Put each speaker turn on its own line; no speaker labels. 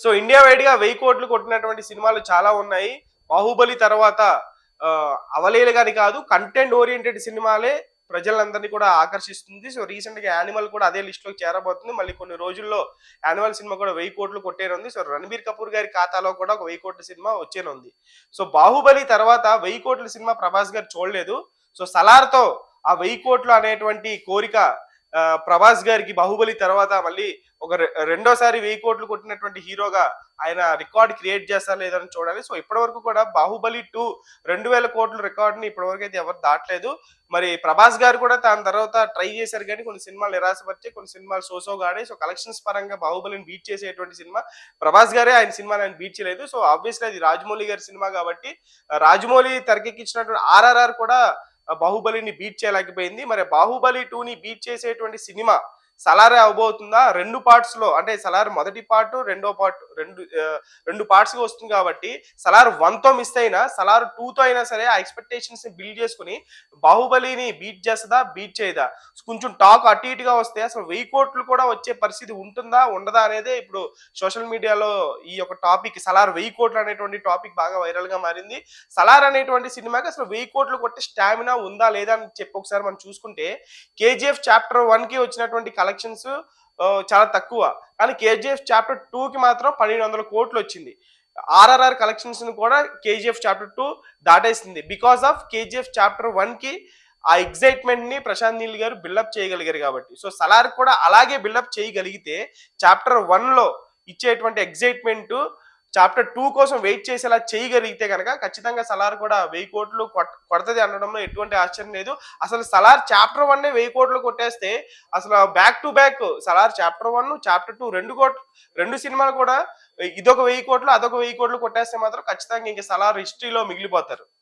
So India wide గా 1000 కోట్లు కొట్టినటువంటి సినిమాలు చాలా ఉన్నాయి. బాహుబలి తర్వాత అవలీల గాని కాదు, కంటెంట్ ఓరియెంటెడ్ సినిమాలే ప్రజలందరినీ కూడా ఆకర్షిస్తుంది. సో రీసెంట్ గా యానిమల్ కూడా అదే లిస్ట్ లోకి చేరబోతుంది. మళ్ళీ కొన్ని రోజుల్లో యానిమల్ సినిమా కూడా 1000 కోట్లు కొట్టేనుంది. సో రణబీర్ కపూర్ గారి ఖాతాలో కూడా ఒక 1000 కోట్ల సినిమా వచ్చేనుంది. సో బాహుబలి తర్వాత 1000 కోట్ల సినిమా ప్రభాస్ గారు చూడలేదు. సో సలార్తో ఆ 1000 కోట్లు అనేటువంటి కోరిక ప్రభాస్ గారికి బాహుబలి తర్వాత మళ్ళీ ఒక రెండోసారి 1000 కోట్లు కొట్టినటువంటి హీరోగా ఆయన రికార్డ్ క్రియేట్ చేస్తారా లేదని చూడాలి. సో ఇప్పటి వరకు కూడా బాహుబలి 2 2000 కోట్ల రికార్డ్ ని ఇప్పటి వరకు అయితే ఎవరు దాటలేదు. మరి ప్రభాస్ గారు కూడా దాని తర్వాత ట్రై చేశారు కానీ కొన్ని సినిమాలు నిరాశపరిచి, కొన్ని సినిమాలు సోసోగా ఆడాయి. సో కలెక్షన్స్ పరంగా బాహుబలిని బీట్ చేసేటువంటి సినిమా ప్రభాస్ గారే, ఆయన సినిమాని ఆయన బీట్ చేయలేదు. సో ఆబ్వియస్లీ అది రాజమౌళి గారి సినిమా కాబట్టి రాజమౌళి తెరకెక్కించినటువంటి ఆర్ఆర్ఆర్ కూడా బాహుబలిని బీట్ చేయలేకపోయింది. మరి బాహుబలి 2ని బీట్ చేసేటువంటి సినిమా సలారే అవబోతుందా? 2 పార్ట్స్ లో, అంటే సలార్ మొదటి పార్ట్, రెండో పార్ట్, రెండు పార్ట్స్ గా వస్తుంది కాబట్టి సలార్ 1 తో మిస్ అయినా సలార్ 2 తో అయినా సరే ఆ ఎక్స్పెక్టేషన్స్ ని బిల్డ్ చేసుకుని బాహుబలిని బీట్ చేస్తుందా, బీట్ చేయదా? కొంచెం టాక్ అటు ఇటుగా వస్తే అసలు 1000 కోట్లు కూడా వచ్చే పరిస్థితి ఉంటుందా, ఉండదా అనేదే ఇప్పుడు సోషల్ మీడియాలో ఈ యొక్క టాపిక్ సలార్ 1000 కోట్లు అనేటువంటి టాపిక్ బాగా వైరల్ గా మారింది. సలార్ అనేటువంటి సినిమాకి అసలు 1000 కోట్లు కొట్టే స్టామినా ఉందా లేదా అని చెప్పి ఒకసారి మనం చూసుకుంటే కేజీఎఫ్ చాప్టర్ 1 కి వచ్చినటువంటి కలెక్షన్స్ చాలా తక్కువ. కానీ కేజీఎఫ్ చాప్టర్ 2 కి మాత్రం 1200 కోట్లు వచ్చింది. ఆర్ఆర్ఆర్ కలెక్షన్స్ ని కూడా కేజీఎఫ్ చాప్టర్ 2 దాటేసింది. బికాస్ ఆఫ్ కేజీఎఫ్ చాప్టర్ 1 కి ఆ ఎగ్జైట్మెంట్ ని ప్రశాంత్ నీల్ గారు బిల్డప్ చేయగలిగారు కాబట్టి. సో సలార్ కూడా అలాగే బిల్డప్ చేయగలిగితే చాప్టర్ 1 లో ఇచ్చేటువంటి ఎగ్జైట్మెంట్ చాప్టర్ 2 కోసం వెయిట్ చేసేలా చేయగలిగితే కనుక ఖచ్చితంగా సలార్ కూడా 1000 కోట్లు కొడతది అనడంలో ఎటువంటి ఆశ్చర్యం లేదు. అసలు సలార్ చాప్టర్ 1 1000 కోట్లు కొట్టేస్తే అసలు back to back Salaar chapter 1 chapter 2 రెండు సినిమాలు కూడా ఇదొక 1000 కోట్లు అదొక 1000 కోట్లు కొట్టేస్తే మాత్రం ఖచ్చితంగా ఇంక సలార్ హిస్టరీలో మిగిలిపోతారు.